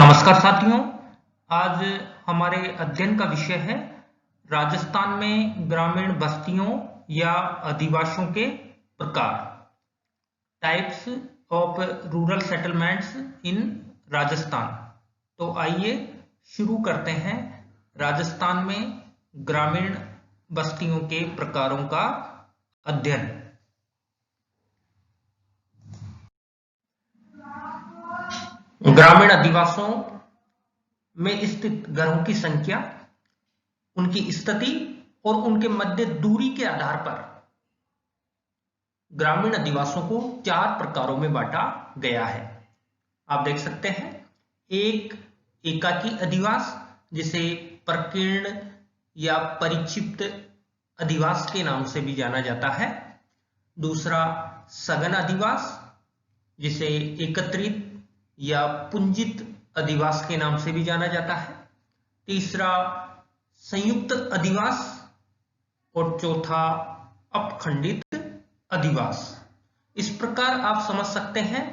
नमस्कार साथियों। आज हमारे अध्ययन का विषय है राजस्थान में ग्रामीण बस्तियों या अधिवासियों के प्रकार, types of rural settlements in Rajasthan. तो आइए शुरू करते हैं राजस्थान में ग्रामीण बस्तियों के प्रकारों का अध्ययन। ग्रामीण अधिवासों में स्थित घरों की संख्या, उनकी स्थिति और उनके मध्य दूरी के आधार पर ग्रामीण अधिवासों को 4 प्रकारों में बांटा गया है। आप देख सकते हैं, एक एकाकी अधिवास जिसे प्रकीर्ण या परिक्षिप्त अधिवास के नाम से भी जाना जाता है। दूसरा सघन अधिवास जिसे एकत्रित या पुंजित अधिवास के नाम से भी जाना जाता है। तीसरा संयुक्त अधिवास और चौथा अपखंडित अधिवास। इस प्रकार आप समझ सकते हैं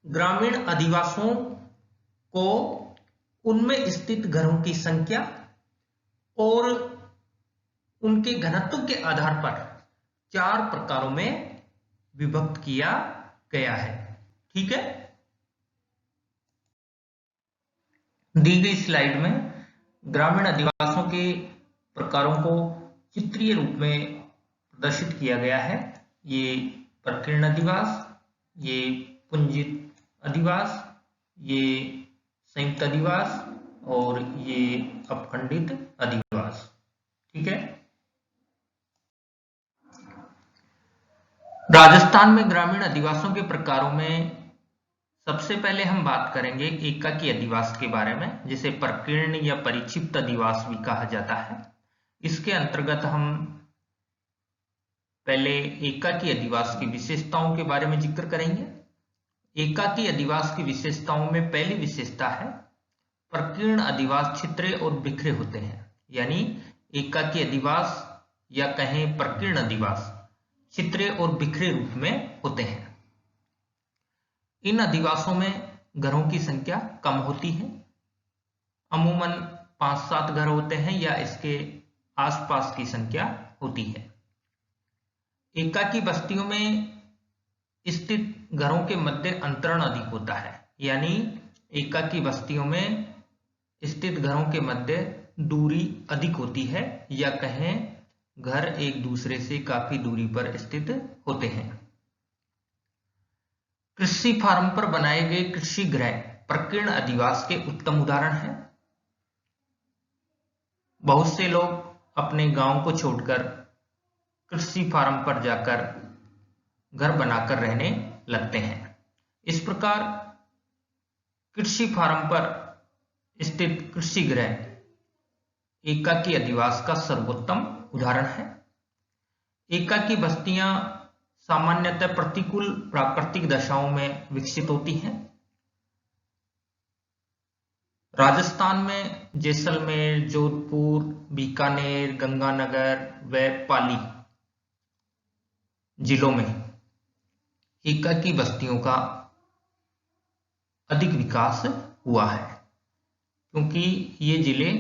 ग्रामीण अधिवासों को उनमें स्थित घरों की संख्या और उनके घनत्व के आधार पर 4 प्रकारों में विभक्त किया गया है। ठीक है, दी गई स्लाइड में ग्रामीण अधिवासों के प्रकारों को चित्रीय रूप में प्रदर्शित किया गया है। ये प्रकीर्ण अधिवास, ये पुंजित अधिवास, ये संयुक्त अधिवास और ये अपखंडित अधिवास। ठीक है, राजस्थान में ग्रामीण अधिवासों के प्रकारों में सबसे पहले हम बात करेंगे एकाकी अधिवास के बारे में, जिसे प्रकीर्ण या परिक्षिप्त अधिवास भी कहा जाता है। इसके अंतर्गत हम पहले एकाकी अधिवास की विशेषताओं के बारे में जिक्र करेंगे। एकाकी अधिवास की विशेषताओं में पहली विशेषता है प्रकीर्ण अधिवास छितरे और बिखरे होते हैं। यानी एकाकी अधिवास या कहें प्रकीर्ण अधिवास छितरे और बिखरे रूप में होते हैं। इन अधिवासों में घरों की संख्या कम होती है, अमूमन 5-7 घर होते हैं या इसके आसपास की संख्या होती है। एकाकी बस्तियों में स्थित घरों के मध्य अंतरण अधिक होता है। यानी एकाकी बस्तियों में स्थित घरों के मध्य दूरी अधिक होती है या कहें घर एक दूसरे से काफी दूरी पर स्थित होते हैं। कृषि फार्म पर बनाए गए कृषि गृह प्रकीर्ण अधिवास के उत्तम उदाहरण हैं। बहुत से लोग अपने गांव को छोड़कर कृषि फार्म पर जाकर घर बनाकर रहने लगते हैं। इस प्रकार कृषि फार्म पर स्थित कृषि गृह एकाकी अधिवास का सर्वोत्तम उदाहरण है। एकाकी बस्तियां सामान्यतः प्रतिकूल प्राकृतिक दशाओं में विकसित होती हैं। राजस्थान में जैसलमेर, जोधपुर, बीकानेर, गंगानगर व पाली जिलों में एकाकी बस्तियों का अधिक विकास हुआ है, क्योंकि ये जिले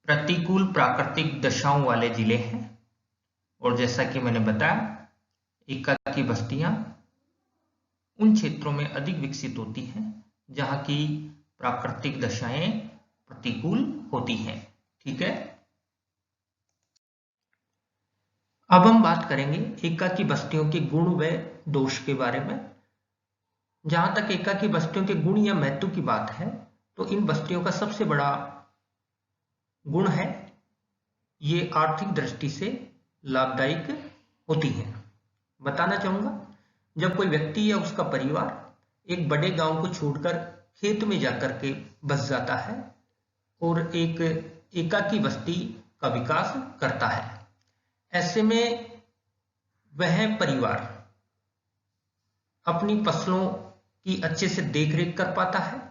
प्रतिकूल प्राकृतिक दशाओं वाले जिले हैं। और जैसा कि मैंने बताया, एकाकी बस्तियां उन क्षेत्रों में अधिक विकसित होती हैं जहां की प्राकृतिक दशाएं प्रतिकूल होती हैं। ठीक है, अब हम बात करेंगे एकाकी बस्तियों के गुण व दोष के बारे में। जहां तक एकाकी बस्तियों के गुण या महत्व की बात है, तो इन बस्तियों का सबसे बड़ा गुण है ये आर्थिक दृष्टि से लाभदायक होती है। बताना चाहूंगा, जब कोई व्यक्ति या उसका परिवार एक बड़े गांव को छोड़कर खेत में जाकर के बस जाता है और एक एकाकी बस्ती का विकास करता है, ऐसे में वह परिवार अपनी फसलों की अच्छे से देखरेख कर पाता है।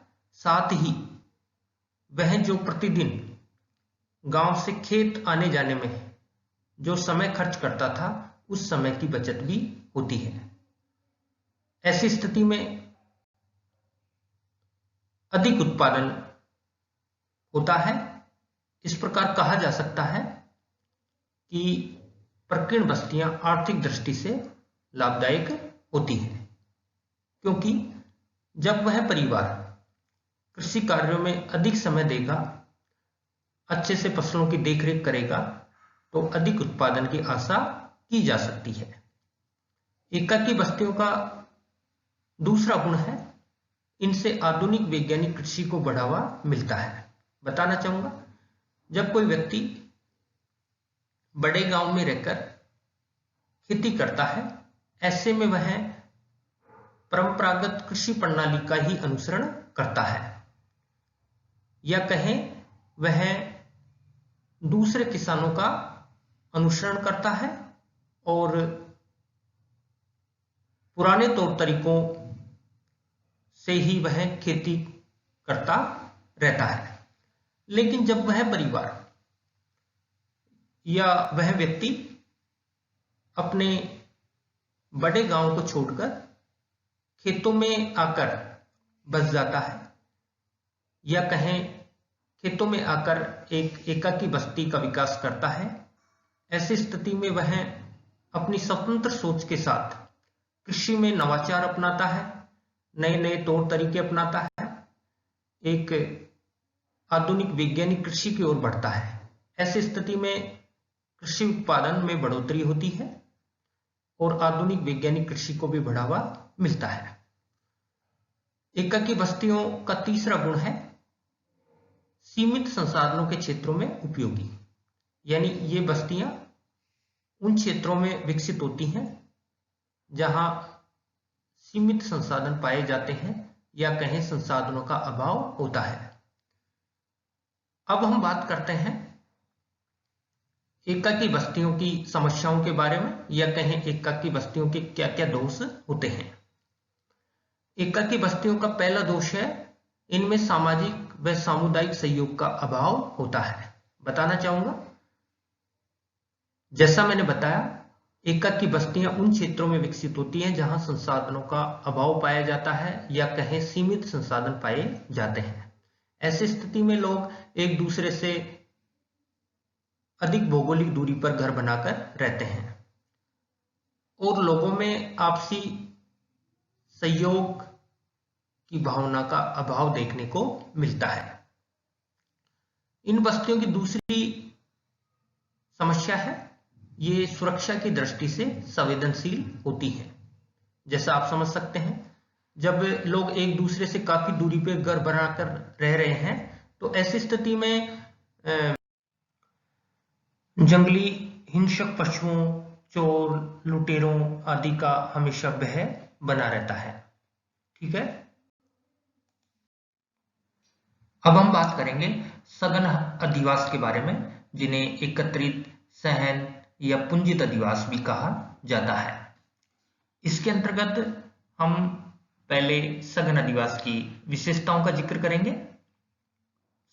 साथ ही वह जो प्रतिदिन गांव से खेत आने जाने में जो समय खर्च करता था, उस समय की बचत भी होती है। ऐसी स्थिति में अधिक उत्पादन होता है। इस प्रकार कहा जा सकता है कि प्रकीर्ण बस्तियां आर्थिक दृष्टि से लाभदायक होती हैं, क्योंकि जब वह परिवार कृषि कार्यों में अधिक समय देगा, अच्छे से फसलों की देखरेख करेगा, तो अधिक उत्पादन की आशा की जा सकती है। एकाकी बस्तियों का दूसरा गुण है, इनसे आधुनिक वैज्ञानिक कृषि को बढ़ावा मिलता है। बताना चाहूंगा, जब कोई व्यक्ति बड़े गांव में रहकर खेती करता है, ऐसे में वह परंपरागत कृषि प्रणाली का ही अनुसरण करता है, या कहें वह दूसरे किसानों का अनुसरण करता है और पुराने तौर तरीकों से ही वह खेती करता रहता है। लेकिन जब वह परिवार या वह व्यक्ति अपने बड़े गांव को छोड़कर खेतों में आकर बस जाता है, या कहें खेतों में आकर एक एकाकी बस्ती का विकास करता है, ऐसी स्थिति में वह अपनी स्वतंत्र सोच के साथ कृषि में नवाचार अपनाता है, नए नए तौर तरीके अपनाता है, एक आधुनिक वैज्ञानिक कृषि की ओर बढ़ता है। ऐसी स्थिति में कृषि उत्पादन में बढ़ोतरी होती है और आधुनिक वैज्ञानिक कृषि को भी बढ़ावा मिलता है। एकाकी बस्तियों का तीसरा गुण है सीमित संसाधनों के क्षेत्रों में उपयोगी, यानी ये बस्तियां उन क्षेत्रों में विकसित होती हैं जहां सीमित संसाधन पाए जाते हैं, या कहें संसाधनों का अभाव होता है। अब हम बात करते हैं एकाकी बस्तियों की समस्याओं के बारे में, या कहें एकाकी बस्तियों के क्या क्या दोष होते हैं। एकाकी बस्तियों का पहला दोष है, इनमें सामाजिक व सामुदायिक सहयोग का अभाव होता है। बताना चाहूंगा, जैसा मैंने बताया, एकाकी बस्तियां उन क्षेत्रों में विकसित होती हैं जहां संसाधनों का अभाव पाया जाता है, या कहें सीमित संसाधन पाए जाते हैं। ऐसी स्थिति में लोग एक दूसरे से अधिक भौगोलिक दूरी पर घर बनाकर रहते हैं और लोगों में आपसी सहयोग की भावना का अभाव देखने को मिलता है। इन बस्तियों की दूसरी समस्या है, ये सुरक्षा की दृष्टि से संवेदनशील होती है। जैसा आप समझ सकते हैं, जब लोग एक दूसरे से काफी दूरी पर घर बनाकर रह रहे हैं, तो ऐसी स्थिति में जंगली हिंसक पशुओं, चोर, लुटेरों आदि का हमेशा भय बना रहता है। ठीक है, अब हम बात करेंगे सघन अधिवास के बारे में, जिन्हें एकत्रित, सहन या पुंजित अधिवास भी कहा जाता है। इसके अंतर्गत हम पहले सघन अधिवास की विशेषताओं का जिक्र करेंगे।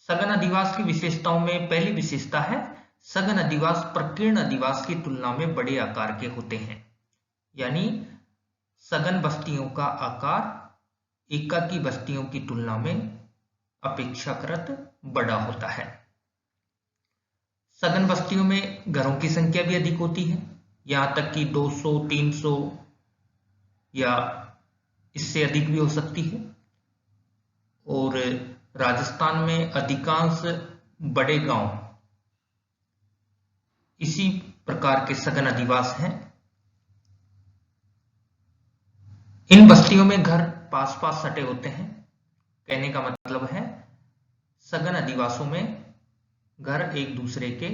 सघन अधिवास की विशेषताओं में पहली विशेषता है, सघन अधिवास प्रकीर्ण अधिवास की तुलना में बड़े आकार के होते हैं, यानी सघन बस्तियों का आकार एकाकी बस्तियों की तुलना में अपेक्षाकृत बड़ा होता है। सघन बस्तियों में घरों की संख्या भी अधिक होती है, यहां तक कि 200, 300 या इससे अधिक भी हो सकती है। और राजस्थान में अधिकांश बड़े गांव इसी प्रकार के सघन अधिवास हैं। इन बस्तियों में घर पास पास सटे होते हैं। कहने का मतलब है, सघन अधिवासों में घर एक दूसरे के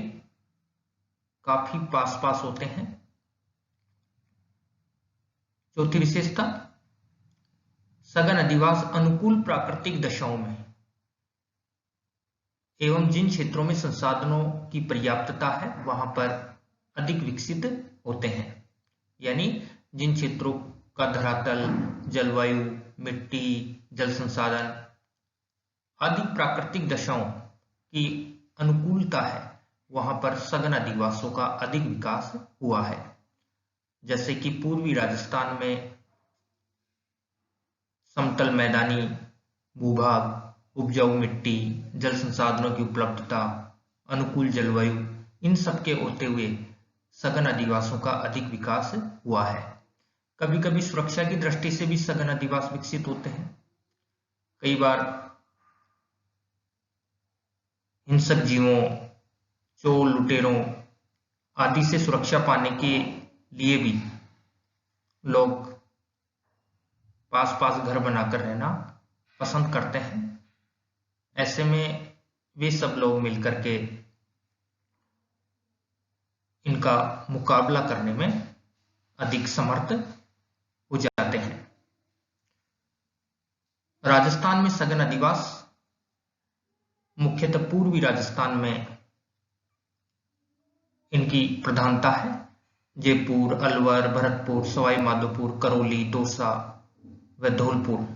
काफी पास पास होते हैं। चौथी विशेषता, सघन अधिवास अनुकूल प्राकृतिक दशाओं में एवं जिन क्षेत्रों में संसाधनों की पर्याप्तता है वहां पर अधिक विकसित होते हैं, यानी जिन क्षेत्रों का धरातल, जलवायु, मिट्टी, जल संसाधन आदि प्राकृतिक दशाओं की अनुकूलता है, वहां पर सघन अधिवासों का अधिक विकास हुआ है। जैसे कि पूर्वी राजस्थान में समतल मैदानी भूभाग उपजाऊ मिट्टी, जल संसाधनों की उपलब्धता, अनुकूल जलवायु, इन सब के होते हुए सघन अधिवासों का अधिक विकास हुआ है। कभी कभी सुरक्षा की दृष्टि से भी सघन अधिवास विकसित होते हैं। कई बार हिंसक जीवों, चोर लुटेरों आदि से सुरक्षा पाने के लिए भी लोग पास पास घर बनाकर रहना पसंद करते हैं। ऐसे में वे सब लोग मिलकर के इनका मुकाबला करने में अधिक समर्थ हो जाते हैं। राजस्थान में सघन अधिवास मुख्यतः पूर्वी राजस्थान में इनकी प्रधानता है। जयपुर, अलवर, भरतपुर, सवाई माधोपुर, करौली, दौसा व धौलपुर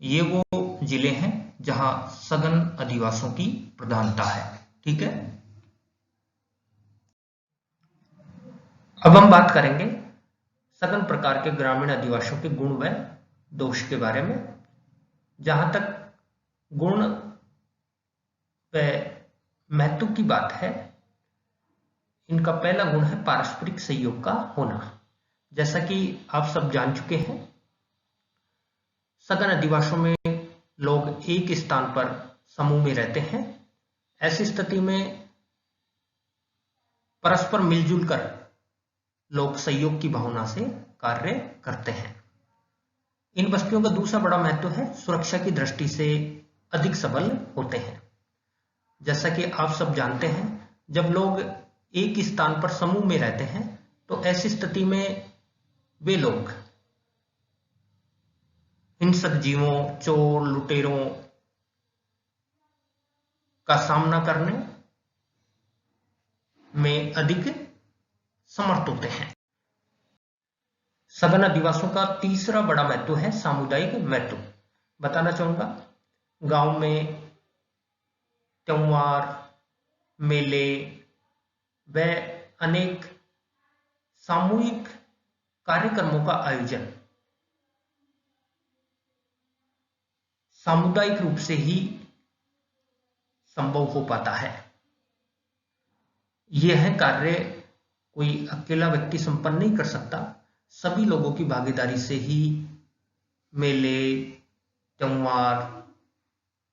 ये वो जिले हैं जहां सघन अधिवासों की प्रधानता है। ठीक है, अब हम बात करेंगे सघन प्रकार के ग्रामीण अधिवासियों के गुण व दोष के बारे में। जहां तक गुण व महत्व की बात है, इनका पहला गुण है पारस्परिक सहयोग का होना। जैसा कि आप सब जान चुके हैं, सघन अधिवासों में लोग एक स्थान पर समूह में रहते हैं। ऐसी स्थिति में परस्पर मिलजुल कर लोग सहयोग की भावना से कार्य करते हैं। इन बस्तियों का दूसरा बड़ा महत्व है सुरक्षा की दृष्टि से अधिक सबल होते हैं। जैसा कि आप सब जानते हैं, जब लोग एक स्थान पर समूह में रहते हैं तो ऐसी स्थिति में वे लोग हिंसक जीवों, चोर लुटेरों का सामना करने में अधिक समर्थ होते हैं। सघन अधिवासों का तीसरा बड़ा महत्व है सामुदायिक महत्व। बताना चाहूंगा, गांव में त्योहार, मेले व अनेक सामूहिक कार्यक्रमों का आयोजन सामुदायिक रूप से ही संभव हो पाता है। यह कार्य कोई अकेला व्यक्ति संपन्न नहीं कर सकता। सभी लोगों की भागीदारी से ही मेले, त्योहार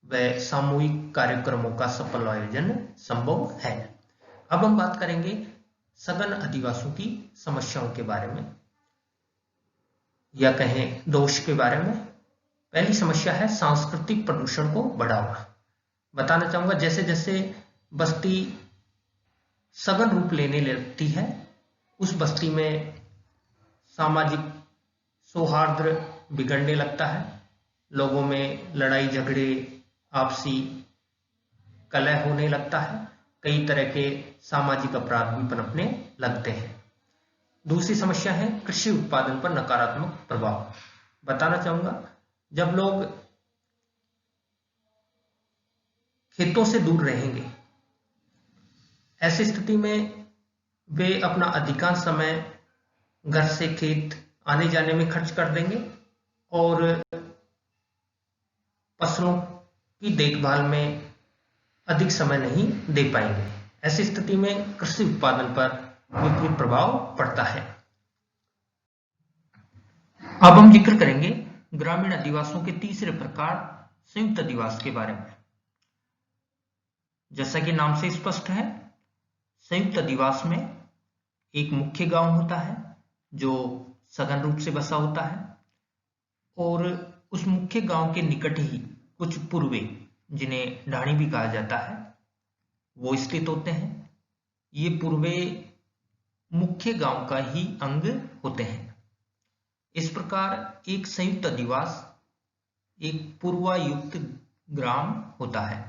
व सामूहिक कार्यक्रमों का सफल आयोजन संभव है। अब हम बात करेंगे सघन अधिवासों की समस्याओं के बारे में, या कहें दोष के बारे में। पहली समस्या है सांस्कृतिक प्रदूषण को बढ़ावा। बताना चाहूंगा, जैसे जैसे बस्ती सघन रूप लेने लगती है, उस बस्ती में सामाजिक सौहार्द बिगड़ने लगता है। लोगों में लड़ाई झगड़े, आपसी कलह होने लगता है। कई तरह के सामाजिक अपराध भी पनपने लगते हैं। दूसरी समस्या है कृषि उत्पादन पर नकारात्मक प्रभाव। बताना चाहूंगा, जब लोग खेतों से दूर रहेंगे, ऐसी स्थिति में वे अपना अधिकांश समय घर से खेत आने जाने में खर्च कर देंगे और फसलों की देखभाल में अधिक समय नहीं दे पाएंगे। ऐसी स्थिति में कृषि उत्पादन पर विपरीत प्रभाव पड़ता है। अब हम जिक्र करेंगे ग्रामीण अधिवासों के तीसरे प्रकार संयुक्त अधिवास के बारे में। जैसा कि नाम से स्पष्ट है, संयुक्त अधिवास में एक मुख्य गांव होता है जो सघन रूप से बसा होता है, और उस मुख्य गांव के निकट ही कुछ पूर्वे, जिन्हें ढाणी भी कहा जाता है, वो स्थित होते हैं। ये पूर्वे मुख्य गांव का ही अंग होते हैं। इस प्रकार एक संयुक्त अधिवास एक पूर्वायुक्त ग्राम होता है।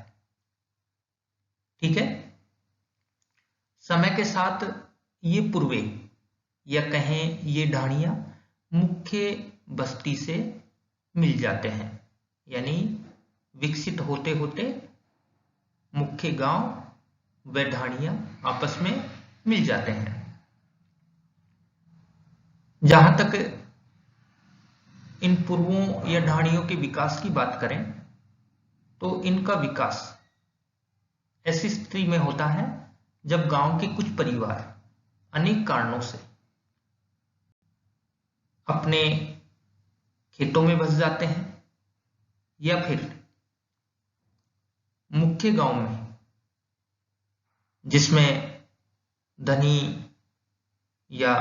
ठीक है, समय के साथ ये पूर्वे, या कहें ये ढाणियां, मुख्य बस्ती से मिल जाते हैं, यानी विकसित होते होते मुख्य गांव व ढाणियां आपस में मिल जाते हैं। जहां तक इन पूर्वों या ढाणियों के विकास की बात करें, तो इनका विकास ऐसी स्थिति में होता है जब गांव के कुछ परिवार अनेक कारणों से अपने खेतों में बस जाते हैं या फिर मुख्य गांव में, जिसमें धनी या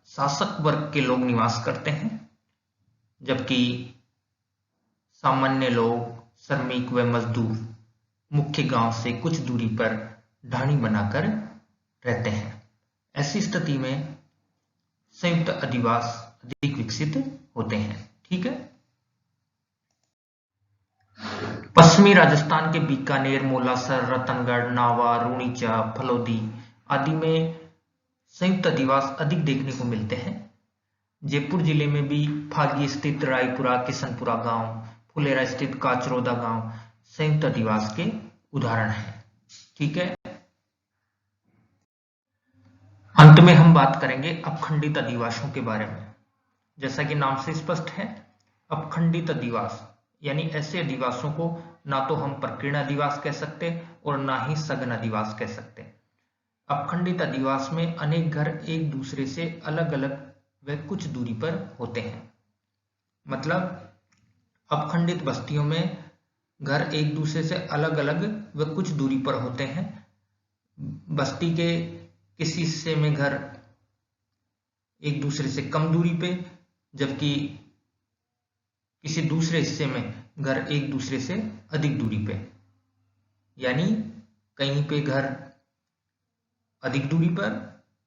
शासक वर्ग के लोग निवास करते हैं, जबकि सामान्य लोग, श्रमिक व मजदूर मुख्य गांव से कुछ दूरी पर ढाणी बनाकर रहते हैं। ऐसी स्थिति में संयुक्त अधिवास अधिक विकसित होते हैं। ठीक है। पश्चिमी राजस्थान के बीकानेर, मोलासर, रतनगढ़, नावा, रूणीचा, फलोदी आदि में संयुक्त अधिवास अधिक देखने को मिलते हैं। जयपुर जिले में भी फागी स्थित रायपुरा, किशनपुरा गांव, फुलेरा स्थित काचरोदा गांव संयुक्त अधिवास के उदाहरण हैं। ठीक है। अंत में हम बात करेंगे अपखंडित अधिवासों के बारे में। जैसा कि नाम से स्पष्ट है, अपखंडित अधिवास यानी ऐसे अधिवासों को ना तो हम प्रकीर्ण अधिवास कह सकते और ना ही सघन अधिवास कह सकते। अपखंडित अधिवास में अनेक घर एक दूसरे से अलग अलग व कुछ दूरी पर होते हैं। मतलब अपखंडित बस्तियों में घर एक दूसरे से अलग अलग व कुछ दूरी पर होते हैं। बस्ती के किसी हिस्से में घर एक दूसरे से कम दूरी पे, जबकि किसी दूसरे हिस्से में घर एक दूसरे से अधिक दूरी पे, यानी कहीं पे घर अधिक दूरी पर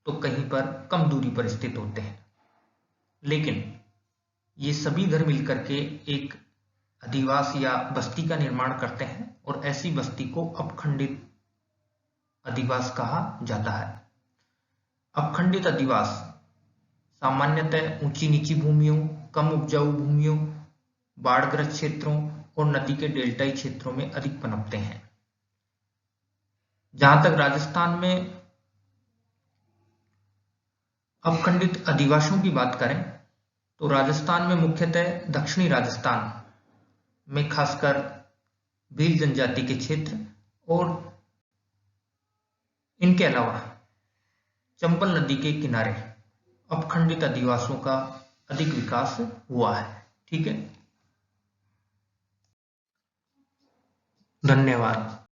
तो कहीं पर कम दूरी पर स्थित होते हैं। लेकिन ये सभी घर मिलकर के एक अधिवास या बस्ती का निर्माण करते हैं और ऐसी बस्ती को अपखंडित अधिवास कहा जाता है। अपखंडित अधिवास सामान्यतः ऊंची नीची भूमियों, कम उपजाऊ भूमियों, बाढ़ग्रस्त क्षेत्रों और नदी के डेल्टाई क्षेत्रों में अधिक पनपते हैं। जहां तक राजस्थान में अपखंडित अधिवासों की बात करें तो राजस्थान में मुख्यतः दक्षिणी राजस्थान में खासकर भील जनजाति के क्षेत्र और इनके अलावा चंबल नदी के किनारे अपखंडित अधिवासों का अधिक विकास हुआ है। ठीक है। धन्यवाद।